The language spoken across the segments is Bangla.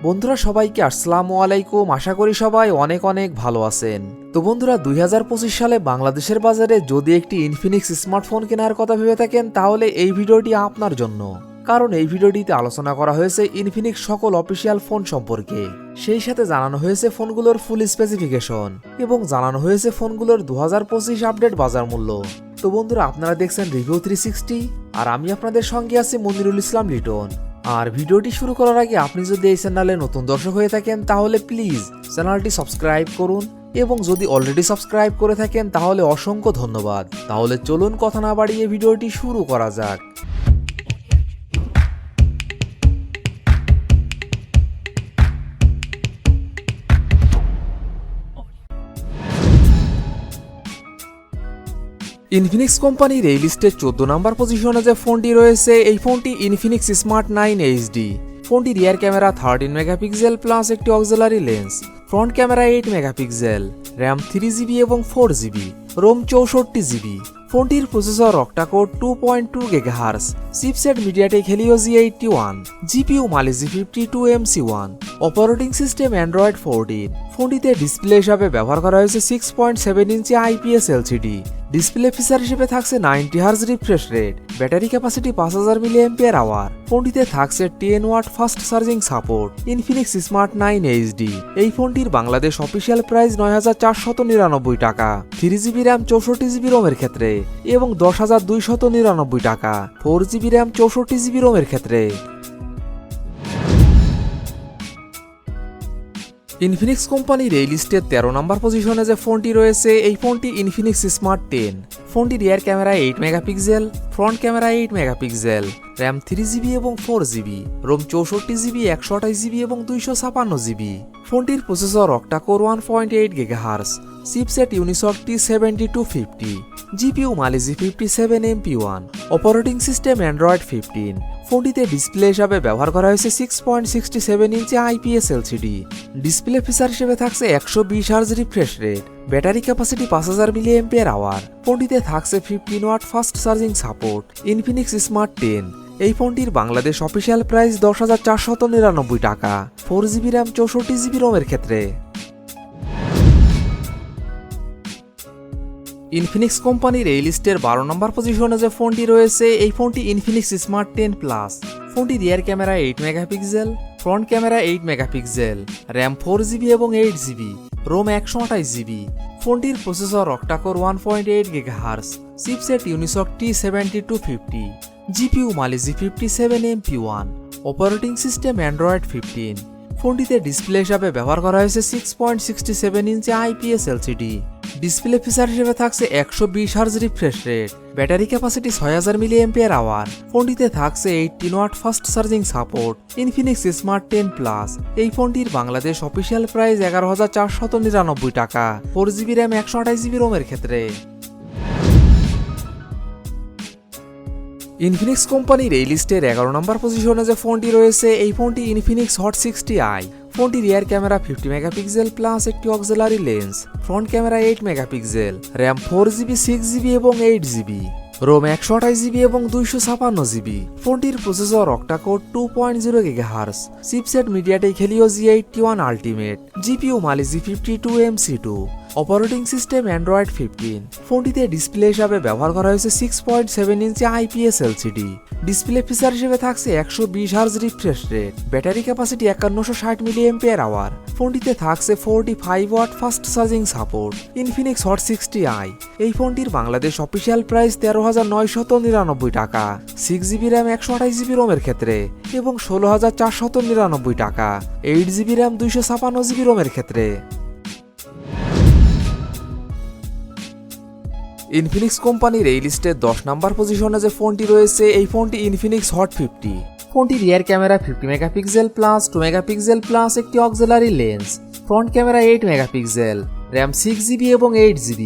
বন্ধুরা সবাইকে আসসালামু আলাইকুম। আশা করি সবাই অনেক অনেক ভালো আছেন। তো বন্ধুরা 2025 সালে বাংলাদেশের বাজারে যদি একটি ইনফিনিক্স স্মার্টফোন কেনার কথা ভেবে থাকেন তাহলে এই ভিডিওটি আপনার জন্য। কারণ এই ভিডিওটিতে আলোচনা করা হয়েছে ইনফিনিক্স সকল অফিসিয়াল ফোন সম্পর্কে, সেই সাথে জানানো হয়েছে ফোনগুলোর ফুল স্পেসিফিকেশন এবং জানানো হয়েছে ফোনগুলোর 2025 আপডেট বাজার মূল্য। তো বন্ধুরা আপনারা দেখছেন রিভিউ 360 আর আমি আপনাদের সঙ্গে আছি মনিরুল ইসলাম লিটন। আর ভিডিওটি শুরু করার আগে আপনি যদি এই চ্যানেলে নতুন দর্শক হয়ে থাকেন তাহলে প্লিজ চ্যানেলটি সাবস্ক্রাইব করুন এবং যদি অলরেডি সাবস্ক্রাইব করে থাকেন তাহলে অসংখ্য ধন্যবাদ। তাহলে চলুন কথা না বাড়িয়ে ভিডিওটি শুরু করা যাক। ইনফিনিক্স কোম্পানির এই লিস্টে 14 নম্বর পজিশনে যে ফোনটি রয়েছে এই ফোনটি ইনফিনিক্স স্মার্ট 9 এইচডি। ফোনটি রিয়ার ক্যামেরা 13 মেগাপিক্সেল প্লাস একটি auxiliary lens, front camera 8 megapixel, RAM 3GB এবং 4GB, রোম 64GB। ফোনটির processor octa-core 2.2 GHz, chipset MediaTek Helio G81, GPU Mali G52 MC1, operating system Android 14। ফোনটিতে ডিসপ্লে হিসাবে ব্যবহার করা হয়েছে 6.7 ইঞ্চি IPS LCD। ডিসপ্লে ফিচার হিসেবে থাকছে 90 hertz refresh rate, battery capacity 5000 mAh। ফোনটিতে থাকছে 10 watt fast charging support. Infinix smart 9 HD এই ফোনটির বাংলাদেশ অফিসিয়াল প্রাইস 9499 টাকা 3GB র্যাম 64GB রোমের ক্ষেত্রে এবং 10299 টাকা 4GB র্যাম 64GB রোমের ক্ষেত্রে। ইনফিনিক্স কোম্পানির এই লিস্টে 13 নম্বর পজিশনে যে ফোনটি রয়েছে এই ফোনটি ইনফিনিক্স স্মার্ট 10। ফোনটি rear camera 8 megapixel, front camera 8 megapixel, RAM 3GB এবং 4GB, রোম 64GB 128GB এবং 256GB। ফোনটির processor octacore 1.8 GHz, chipset Unisoc T7250, GPU Mali G57 MP1, operating system Android 15। ফোনটিতে ডিসপ্লে হিসাবে ব্যবহার করা হয়েছে 6.67 ইঞ্চি IPS LCD। ডিসপ্লে ফিচার হিসেবে থাকছে 120 hertz refresh rate, battery capacity 5000 mAh। ফোনটিতে থাকছে 15 watt fast charging support. Infinix smart 10 এই ফোনটির বাংলাদেশ অফিসিয়াল প্রাইস 10,499 টাকা 4GB র্যাম 64GB রোমের ক্ষেত্রে। ইনফিনিক্স কোম্পানির এই লিস্টের 12 নম্বর পজিশনে যে ফোনটি রয়েছে এই ফোনটি ইনফিনিক্স স্মার্ট 10 প্লাস। ফোনটি rear camera 8 megapixel, front camera 8 megapixel, RAM 4GB এবং 8GB, রোম 128GB। ফোনটির processor octacore 1.8 GHz, chipset Unisoc T7250, GPU Mali G57 MP1, operating system Android 15। ফোনটিতে ডিসপ্লে হিসাবে ব্যবহার করা হয়েছে 6.67 ইঞ্চি IPS LCD। ডিসপ্লে ফিচার হিসেবে থাকছে 120 hertz refresh rate, battery capacity 6000 mAh। ফোনটিতে থাকছে 18 watt fast charging support. Infinix smart 10 plus এই ফোনটির বাংলাদেশ অফিসিয়াল প্রাইস 11,499 টাকা 4GB র্যাম 128GB রোমের ক্ষেত্রে। ইনফিনিক্স কোম্পানির এই লিস্টের 11 নম্বর পজিশনে যে ফোনটি রয়েছে এই ফোনটি ইনফিনিক্স হট 60i। ফোনটি রিয়ার ক্যামেরা 50 মেগাপিক্সেল প্লাস একটি auxiliary lens, front camera 8 megapixel, RAM 4GB 6GB এবং 8GB, রোম 128GB এবং 256GB। ফোনটির processor octa core 2.0 GHz, chipset MediaTek Helio G81 ultimate, GPU Mali G52 MC2, operating system Android 15। ফোনটিতে ডিসপ্লে হিসাবে ব্যবহার করা হয়েছে 6.7 ইঞ্চি IPS LCD। ডিসপ্লে ফিচার হিসেবে থাকছে 120 hertz refresh rate, battery capacity 5160 mAh। ফোনটিতে থাকছে 45 watt fast charging support. Infinix hot 60i এই ফোনটির বাংলাদেশ অফিসিয়াল প্রাইস 13,999 টাকা 6GB র্যাম 128GB রোমের ক্ষেত্রে এবং 16,499 টাকা 8GB র্যাম 256GB রোমের ক্ষেত্রে। ইনফিনিক্স কোম্পানির এই লিস্টে 10 নম্বর পজিশনে যে ফোনটি রয়েছে এই ফোনটি ইনফিনিক্স হট 50। ফোনটি rear camera 50 megapixel plus 2 megapixel plus একটি auxiliary lens, front camera 8 megapixel, RAM 6GB এবং 8GB,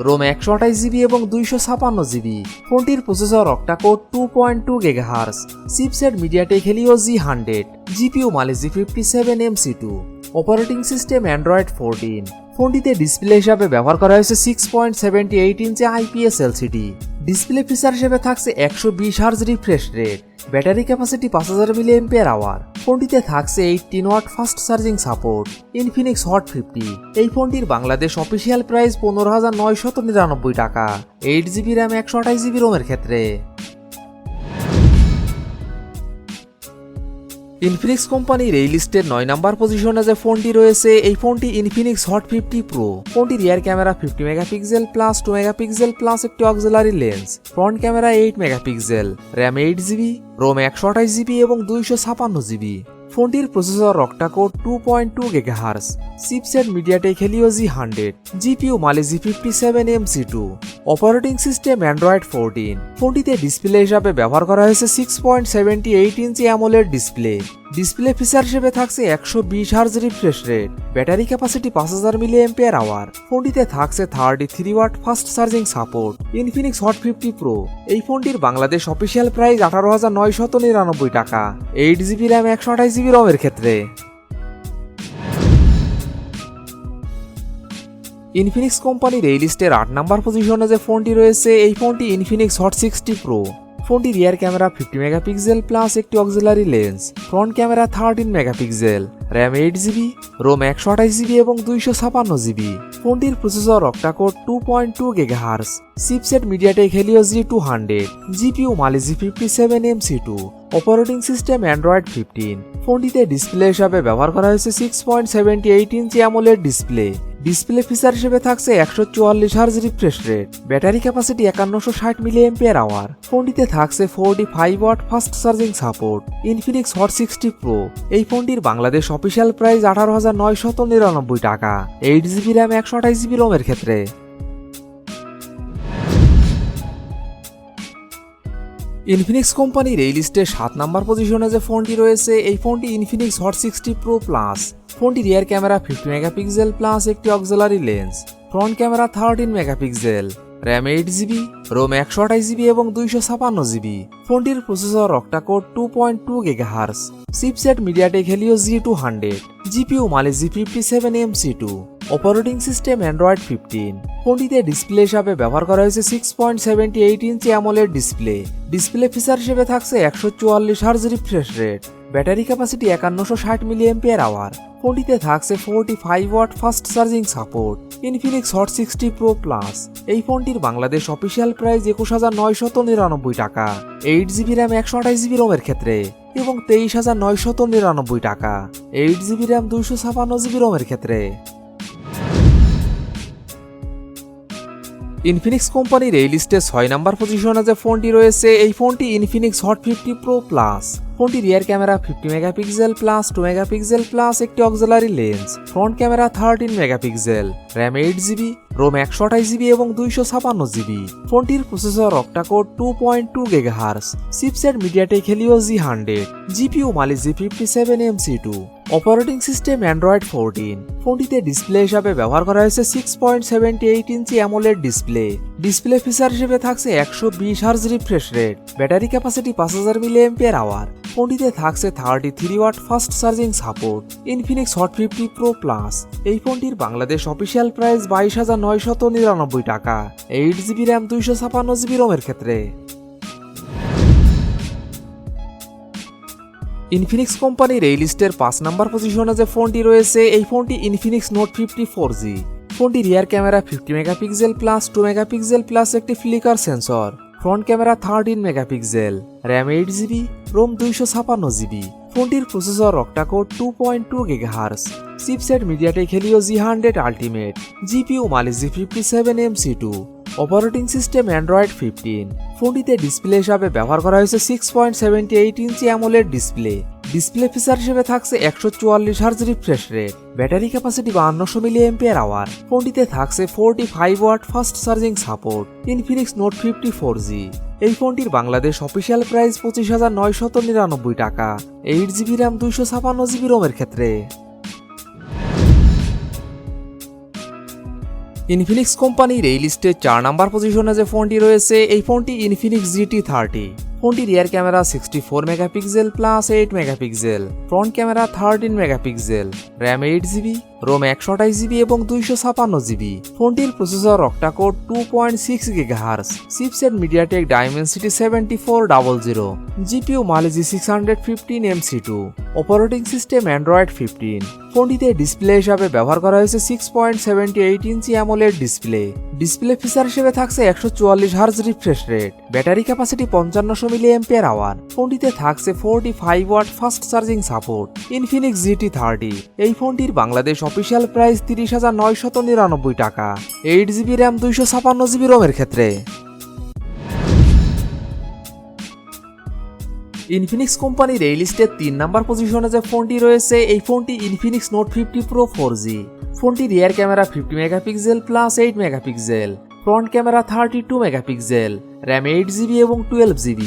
রোম 128GB এবং 256GB। ফোনটির processor octa-core 2.2 GHz, chipset MediaTek Helio G100, GPU Mali G57 MC2, operating system Android 14। ফোনটিতে ডিসপ্লে হিসাবে ব্যবহার করা হয়েছে 6.78 inch IPS LCD। Display feature হিসেবে থাকছে 120 hertz refresh rate, battery capacity 5000 mAh। ফোনটিতে থাকছে 18 watt fast charging support. Infinix hot 50 এই ফোনটির বাংলাদেশ অফিসিয়াল প্রাইস 15,999 টাকা। 8GB র্যাম 128GB রোমের ক্ষেত্রে। ইনফিনিক্স কোম্পানির এই লিস্টের 9 নম্বর পজিশনে যে ফোনটি রয়েছে এই ফোনটি ইনফিনিক্স হট 50 প্রো। ফোনটির rear camera 50 megapixel plus 2 megapixel plus একটি auxiliary lens, front camera 8 megapixel, RAM 8GB, ROM 128GB এবং 256GB। ফোনটির processor octa-core 2.2 GHz, chipset MediaTek Helio G100, GPU Mali G57MC2, operating system Android 14। ফোনটিতে ডিসপ্লে হিসাবে ব্যবহার করা হয়েছে 6.78 inch AMOLED display. Display feature হিসেবে থাকছে 120 hertz refresh rate, battery capacity 5000 mAh। ফোনটিতে থাকছে 33 watt fast charging support. Infinix hot 50 pro এই ফোনটির বাংলাদেশ অফিসিয়াল প্রাইস 18,999 টাকা। 8GB র্যাম 128GB রোমের ক্ষেত্রে। ইনফিনিক্স কোম্পানির এই লিস্টের 8 নম্বর পজিশনে যে ফোনটি রয়েছে এই ফোনটি ইনফিনিক্স হট 60 প্রো। ফোনটির রিয়ার ক্যামেরা 50 মেগাপিক্সেল প্লাস একটি auxiliary lens, front camera 13 megapixel, RAM 8GB, ROM 128GB এবং 256GB। ফোনটির processor octa-core 2.2 GHz, chipset MediaTek Helio G200, GPU Mali G57MC2, operating system Android 15। ফোনটিতে ডিসপ্লে হিসাবে ব্যবহার করা হয়েছে 6.78 inch AMOLED display. Display feature হিসেবে থাকছে 144 hertz refresh rate, battery capacity 5160 mAh। ফোনটিতে থাকছে 45 watt fast charging support. Infinix hot 60 pro এই ফোনটির বাংলাদেশ অফিসিয়াল প্রাইস 18,999 টাকা। 8GB র্যাম 128GB রোমের ক্ষেত্রে। ইনফিনিক্স কোম্পানির এই লিস্টে 7 নম্বর পজিশনে যে ফোনটি রয়েছে এই ফোনটি ইনফিনিক্স হট 60 প্রো প্লাস। ফোনটি রিয়ার ক্যামেরা 50 মেগাপিক্সেল প্লাস একটি auxiliary lens, front camera 13 megapixel, RAM 8GB, ROM 128GB এবং 256GB। ফোনটির processor octa-core 2.2 GHz, chipset MediaTek Helio G200, GPU Mali G57MC2, operating system Android 15। ফোনটিতে ডিসপ্লে হিসাবে ব্যবহার করা হয়েছে 6.78 inch AMOLED display. Display feature হিসেবে থাকছে 144 hertz refresh rate, battery capacity 5160 mAh। ফোনটিতে থাকছে 45 watt fast charging support. Infinix hot 60 pro plus এই ফোনটির বাংলাদেশ অফিসিয়াল প্রাইস 21,999 টাকা। 8GB র্যাম 128GB রোমের ক্ষেত্রে এবং 23,999 টাকা। 8GB র্যাম 256GB রোমের ক্ষেত্রে। ইনফিনিক্স কোম্পানির এই লিস্টে 6 নম্বর পজিশনে যে ফোনটি রয়েছে এই ফোনটি ইনফিনিক্স হট 50 প্রো প্লাস। ফোনটি rear camera 50 megapixel plus 2 megapixel plus একটি auxiliary lens, front camera 13 megapixel, RAM 8GB, ROM 128GB এবং 256GB। ফোনটির processor octa-core 2.2 GHz, chipset MediaTek Helio G100, GPU Mali G57MC2, operating system Android 14। ফোনটিতে ডিসপ্লে হিসাবে ব্যবহার করা হয়েছে 6.78 inch AMOLED display. Display feature হিসেবে থাকছে 120 hertz refresh rate, battery capacity 5000 mAh। ফোনটিতে থাকছে 33 watt fast charging support. Infinix hot 50 pro plus এই ফোনটির বাংলাদেশ অফিসিয়াল প্রাইস 22,999 টাকা। 8GB র্যাম 256GB রোমের ক্ষেত্রে। ইনফিনিক্স কোম্পানির এই লিস্টের 5 নম্বর পজিশনে যে ফোনটি রয়েছে এই ফোনটি ইনফিনিক্স নোট 50 4G। ফোনটি rear camera 50 megapixel plus 2 megapixel plus একটি flicker sensor, front camera 13 megapixel, RAM 8GB, ROM 256GB। ফোনটির processor octa-core 2.2 GHz, chipset MediaTek Helio G100 ultimate, GPU Mali G57MC2, operating system Android 15। ফোনটিতে ডিসপ্লে হিসাবে ব্যবহার করা হয়েছে 6.78 inch AMOLED display. Display feature হিসেবে থাকছে 144 hertz refresh rate, battery capacity 5200 mAh। ফোনটিতে থাকছে 45 watt fast charging support. Infinix note 50 4G এই ফোনটির বাংলাদেশ অফিসিয়াল প্রাইস 25,999 টাকা। 8GB র্যাম 256GB রোমের ক্ষেত্রে। ইনফিনিক্স কোম্পানির এই লিস্টে 4 নম্বর পজিশনে যে ফোনটি রয়েছে এই ফোনটি ইনফিনিক্স GT 30। ফোনটি rear camera 64 megapixel plus 8 megapixel, front camera 13 megapixel, RAM 8GB, ROM 128GB এবং 256GB। ফোনটির processor octa core 2.6 GHz, chipset MediaTek Dimensity 7400, GPU Mali G 615 MC2, operating system Android 15। ফোনটিতে ডিসপ্লে হিসাবে ব্যবহার করা হয়েছে 6.78 inch AMOLED display. Display feature হিসেবে থাকছে 144 Hz refresh rate, battery capacity 5500 mAh। ফোনটিতে থাকছে 45 watt fast charging support. Infinix GT 30। এই ফোনটির বাংলাদেশ অফিসিয়াল প্রাইস 30,999 টাকা। 8GB র্যাম 256GB রোমের ক্ষেত্রে। ইনফিনিক্স কোম্পানির এই লিস্টের 3 নাম্বার পজিশনে যে ফোনটি রয়েছে এই ফোনটি ইনফিনিক্স নোট 50 প্রো 4G। ফোনটি rear camera 50 megapixel plus 8 megapixel, front camera 32 megapixel, RAM 8GB এবং 12GB,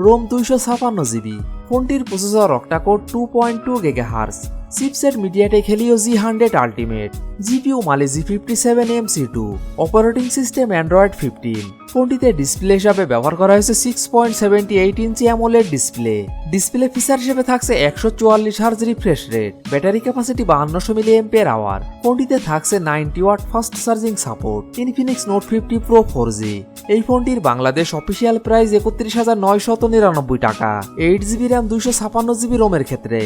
রোম 256GB। ফোনটির processor octa-core 2.2 GHz, chipset MediaTek Helio G100 ultimate, GPU Mali G 57 MC2, operating system Android 15। ফোনটিতে ডিসপ্লে হিসাবে ব্যবহার করা হয়েছে 6.78 inch AMOLED display. Display feature হিসেবে থাকছে 144 Hz refresh rate, battery capacity 5200 mAh। ফোনটিতে থাকছে 90 watt fast charging support. Infinix note 50 pro 4G। এই ফোনটির বাংলাদেশ অফিসিয়াল প্রাইস 31,999 টাকা। 8GB র্যাম 256GB রোমের ক্ষেত্রে।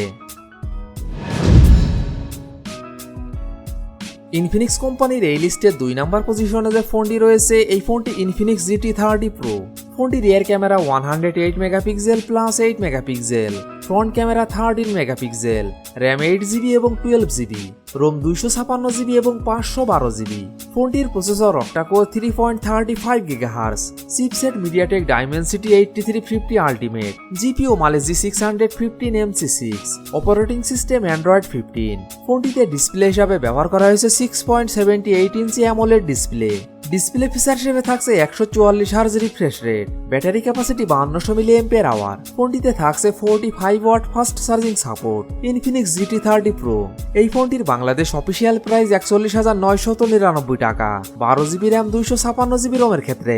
ইনফিনিক্স কোম্পানির এই লিস্টের 2 নাম্বার পজিশনে যে ফোনটি রয়েছে এই ফোনটি ইনফিনিক্স GT 30 প্রো। ফোনটি rear camera 108 megapixel plus 8 megapixel, front camera 13 megapixel, RAM 8GB এবং 12GB, রোম 256GB এবং 512GB। ফোনটির processor octa core 3.35 GHz, chipset MediaTek Dimensity 8350 ultimate, GPU Mali G 615 MC6, operating system Android 15। ফোনটিতে ডিসপ্লে হিসাবে ব্যবহার করা হয়েছে 6.78 inch AMOLED display. Display feature হিসেবে থাকছে 144 Hz refresh rate, battery capacity 5200 mAh। ফোনটিতে থাকছে 45 watt fast charging support. Infinix GT 30 pro. এই ফোনটির বাংলাদেশ অফিসিয়াল প্রাইস 41,999 টাকা। 12GB র্যাম 256GB রোমের ক্ষেত্রে।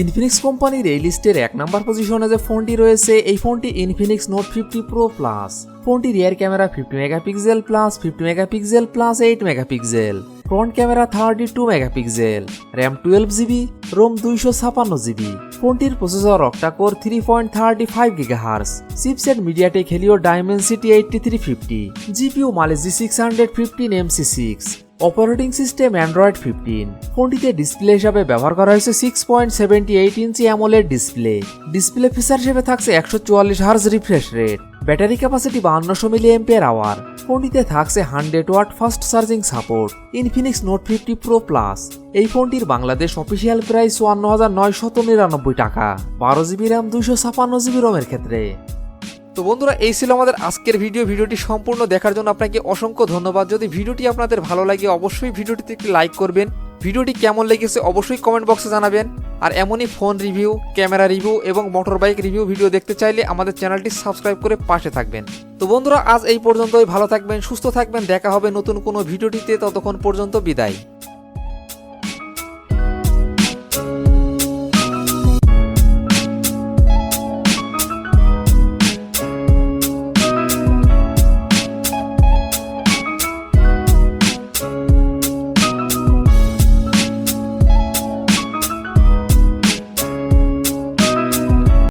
ইনফিনিক্স কোম্পানির এই লিস্টের 1 নাম্বার পজিশনে যে ফোনটি রয়েছে এই ফোনটি ইনফিনিক্স নোট 50 প্রো প্লাস। ফোনটি rear camera 50 megapixel plus 50 megapixel plus 8 megapixel, front camera 32 megapixel, RAM 12GB, ROM 256GB। ফোনটির processor octa core 3.35 GHz, chipset MediaTek Helio Dimensity 8350, GPU Mali G 615 MC6, operating system Android 15। ফোনটিতে ডিসপ্লে হিসাবে ব্যবহার করা হয়েছে 6.78 inch AMOLED display. Display feature হিসেবে থাকছে 144 Hz refresh rate, battery capacity 5200 mAh। ফোনটিতে থাকছে 100 watt fast charging support. Infinix note 50 pro plus. এই ফোনটির বাংলাদেশ অফিসিয়াল প্রাইস 51,999 টাকা। 12GB র্যাম 256GB রোমের ক্ষেত্রে। তো বন্ধুরা এই ছিল আমাদের আজকের ভিডিওটি সম্পূর্ণ দেখার জন্য আপনাকে অসংখ্য ধন্যবাদ। যদি ভিডিওটি আপনাদের ভালো লাগে অবশ্যই ভিডিওটিতে একটি লাইক করবেন। ভিডিওটি কেমন লেগেছে অবশ্যই কমেন্ট বক্সে জানাবেন। আর এমনই ফোন রিভিউ, ক্যামেরা রিভিউ এবং মোটর বাইক রিভিউ ভিডিও দেখতে চাইলে আমাদের চ্যানেলটি সাবস্ক্রাইব করে পাশে থাকবেন। তো বন্ধুরা আজ এই পর্যন্তই। ভালো থাকবেন, সুস্থ থাকবেন। দেখা হবে নতুন কোনো ভিডিওটিতে। ততক্ষণ পর্যন্ত বিদায়।